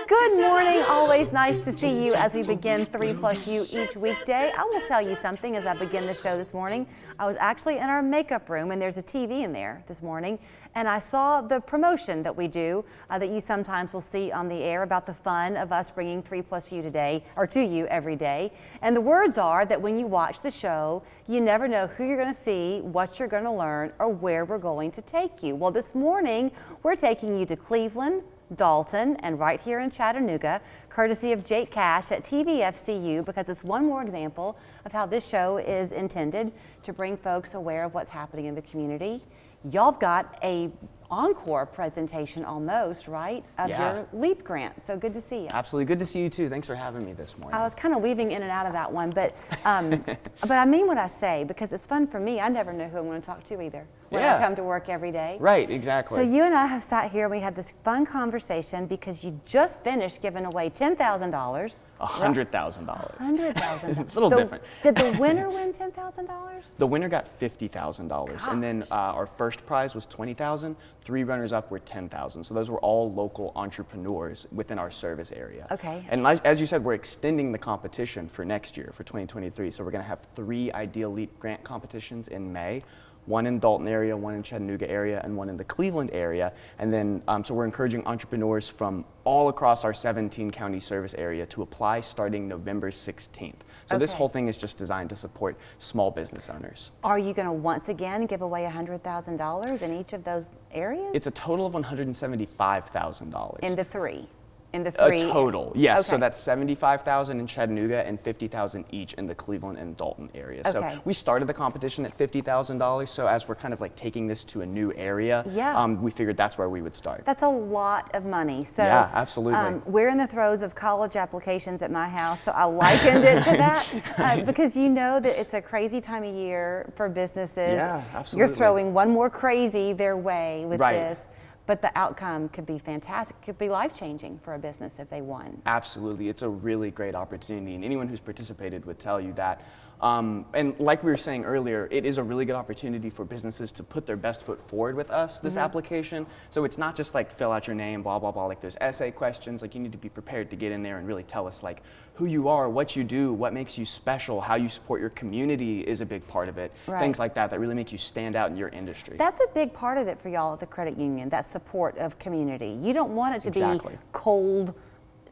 Good morning, always nice to see you as we begin 3+You each weekday. I will tell you something as I begin the show this morning. I was actually in our makeup room and there's a TV in there this morning, and I saw the promotion that we do that you sometimes will see on the air about the fun of us bringing 3+You today, or to you every day. And the words are that when you watch the show, you never know who you're going to see, what you're going to learn, or where we're going to take you. Well, this morning we're taking you to Cleveland, Dalton, and right here in Chattanooga, courtesy of Jake Cash at TVFCU, because it's one more example of how this show is intended to bring folks aware of what's happening in the community. Y'all have got a encore presentation almost, right, of your LEAP grant. So good to see you. Absolutely. Good to see you too. Thanks for having me this morning. I was kind of weaving in and out of that one, but but I mean what I say, because it's fun for me. I never know who I'm going to talk to either when I come to work every day. Right, exactly. So you and I have sat here and we had this fun conversation because you just finished giving away $10,000. $100,000. $100,000. It's a little different. Did the winner win $10,000? The winner got $50,000, and then our first prize was $20,000. 3 runners up were $10,000. So those were all local entrepreneurs within our service area. Okay. And as you said, we're extending the competition for next year, for 2023. So we're going to have 3 Ideal LEAP grant competitions in May. One in Dalton area, one in Chattanooga area, and one in the Cleveland area. And then, so we're encouraging entrepreneurs from all across our 17 county service area to apply starting November 16th. So this whole thing is just designed to support small business owners. Are you going to once again give away $100,000 in each of those areas? It's a total of $175,000. In the 3? In the 3? A total, yes. Okay. So that's $75,000 in Chattanooga and $50,000 each in the Cleveland and Dalton area. Okay. So we started the competition at $50,000. So as we're kind of like taking this to a new area, we figured that's where we would start. That's a lot of money. So yeah, absolutely. We're in the throes of college applications at my house, so I likened it to that because you know that it's a crazy time of year for businesses. Yeah, absolutely. You're throwing one more crazy their way with this. But the outcome could be fantastic. It could be life-changing for a business if they won. Absolutely. It's a really great opportunity, and anyone who's participated would tell you that. And like we were saying earlier, it is a really good opportunity for businesses to put their best foot forward with us, this application. So it's not just like fill out your name, blah, blah, blah. Like there's essay questions. Like you need to be prepared to get in there and really tell us like who you are, what you do, what makes you special, how you support your community is a big part of it. Right. Things like that really make you stand out in your industry. That's a big part of it for y'all at the credit union, that support of community. You don't want it to be cold,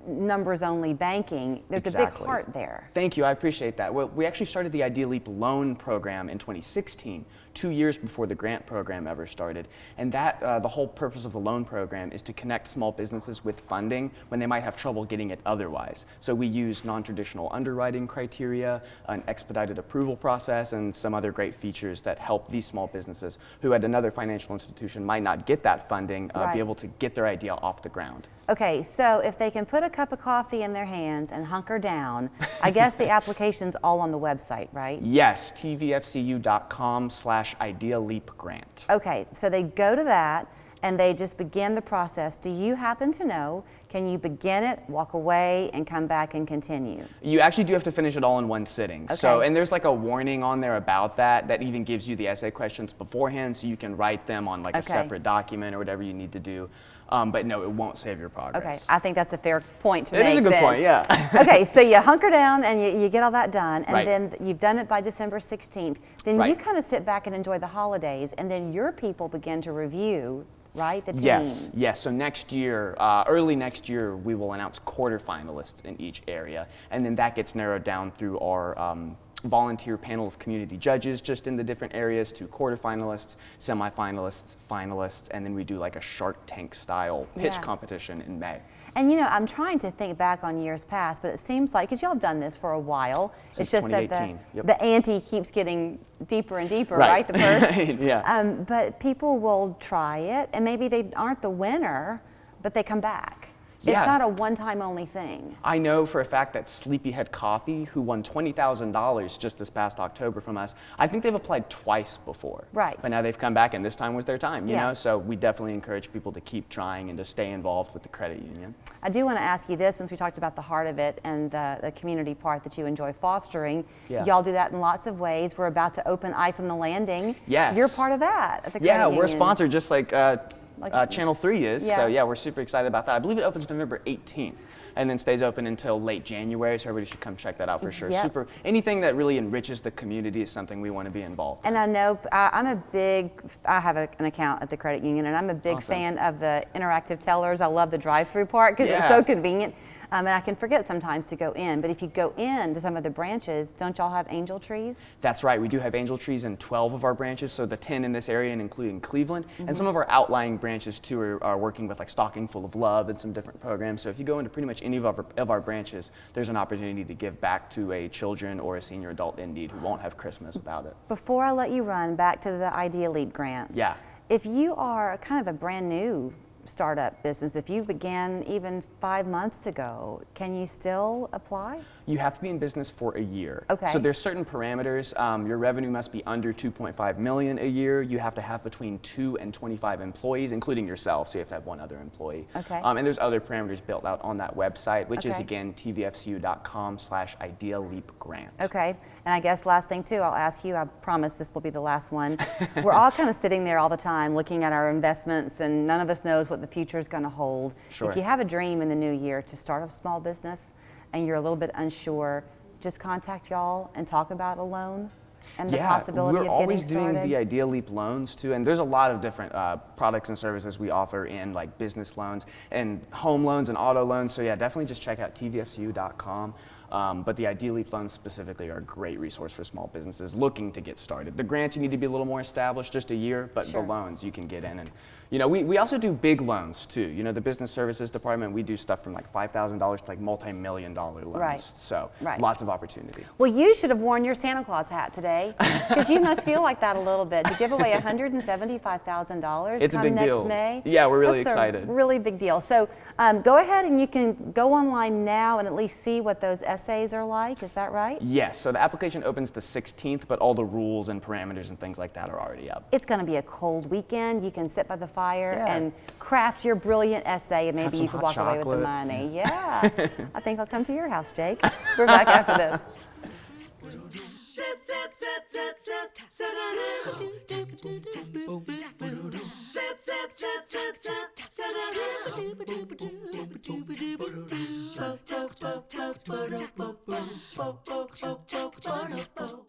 numbers only banking. There's a big part there. Thank you, I appreciate that. Well, we actually started the Ideal LEAP loan program in 2016, 2 years before the grant program ever started. And that the whole purpose of the loan program is to connect small businesses with funding when they might have trouble getting it otherwise. So we use non-traditional underwriting criteria, an expedited approval process, and some other great features that help these small businesses who at another financial institution might not get that funding be able to get their idea off the ground. Okay, so if they can put a cup of coffee in their hands and hunker down, I guess the application's all on the website, right? Yes, tvfcu.com/Ideal LEAP grant. Okay, so they go to that and they just begin the process. Do you happen to know, can you begin it, walk away, and come back and continue? You actually do have to finish it all in one sitting. Okay. So, and there's like a warning on there about that even gives you the essay questions beforehand so you can write them on like a separate document or whatever you need to do. But no, it won't save your progress. Okay, I think that's a fair point to make. It is a good point, yeah. Okay, so you hunker down and you get all that done, and then you've done it by December 16th. Then you kind of sit back and enjoy the holidays, and then your people begin to review, right, the team? Yes. So next year, early next year, we will announce quarterfinalists in each area, and then that gets narrowed down through our volunteer panel of community judges just in the different areas to quarterfinalists, semifinalists, finalists, and then we do like a Shark Tank style pitch competition in May. And you know, I'm trying to think back on years past, but it seems like, because y'all have done this for a while, since it's just that the ante keeps getting deeper and deeper, right? The purse. But people will try it, and maybe they aren't the winner, but they come back. Yeah. It's not a one-time only thing. I know for a fact that Sleepyhead Coffee, who won $20,000 just this past October from us, I think they've applied twice before. Right. But now they've come back, and this time was their time, you Yeah. know? So we definitely encourage people to keep trying and to stay involved with the credit union. I do want to ask you this, since we talked about the heart of it and the community part that you enjoy fostering. Yeah. Y'all do that in lots of ways. We're about to open Ice on the Landing. Yes. You're part of that at the credit Yeah, union. we're sponsored just like Channel 3 is. Yeah. So yeah, we're super excited about that. I believe it opens November 18th. And then stays open until late January, so everybody should come check that out for sure. Yep. Anything that really enriches the community is something we want to be involved in. And I know I have an account at the credit union, and I'm a big fan of the interactive tellers. I love the drive-through part because it's so convenient. And I can forget sometimes to go in. But if you go in to some of the branches, don't y'all have angel trees? That's right. We do have angel trees in 12 of our branches, so the 10 in this area and including Cleveland. And some of our outlying branches too are working with like Stocking Full of Love and some different programs. So if you go into pretty much any of our branches, there's an opportunity to give back to a children or a senior adult in need who won't have Christmas without it. Before I let you run, back to the Idea Leap grants. Yeah. If you are kind of a brand new startup business, if you began even 5 months ago, can you still apply? You have to be in business for a year. Okay. So there's certain parameters. Your revenue must be under 2.5 million a year. You have to have between 2 and 25 employees, including yourself. So you have to have one other employee. Okay. And there's other parameters built out on that website, which is Okay. again tvfcu.com/idealeapgrant. Okay, and I guess last thing too, I'll ask you, I promise this will be the last one. We're all kind of sitting there all the time looking at our investments, and none of us knows what the future is going to hold. Sure. If you have a dream in the new year to start a small business and you're a little bit unsure, just contact y'all and talk about a loan and the possibility of we're getting always started. doing the Idea Leap loans too, and there's a lot of different products and services we offer in like business loans and home loans and auto loans. So yeah, definitely just check out tvfcu.com. But the Idea Leap loans specifically are a great resource for small businesses looking to get started. The grants, you need to be a little more established, just a year, but Sure. the loans you can get in. And you know, we also do big loans too. You know, the business services department, we do stuff from like $5,000 to like multi-million-dollar loans. Right. So Right. lots of opportunity. Well, you should have worn your Santa Claus hat today, because you must feel like that a little bit. To give away $175,000 It's a come big next deal. May. Yeah, we're really That's excited. A really big deal. So go ahead and you can go online now and at least see what those essays are like. Is that right? Yes, so the application opens the 16th, but all the rules and parameters and things like that are already up. It's going to be a cold weekend. You can sit by the fire Yeah. and craft your brilliant essay, and maybe some you could hot walk away with the chocolate. money. Yeah. I think I'll come to your house, Jake. We're back after this.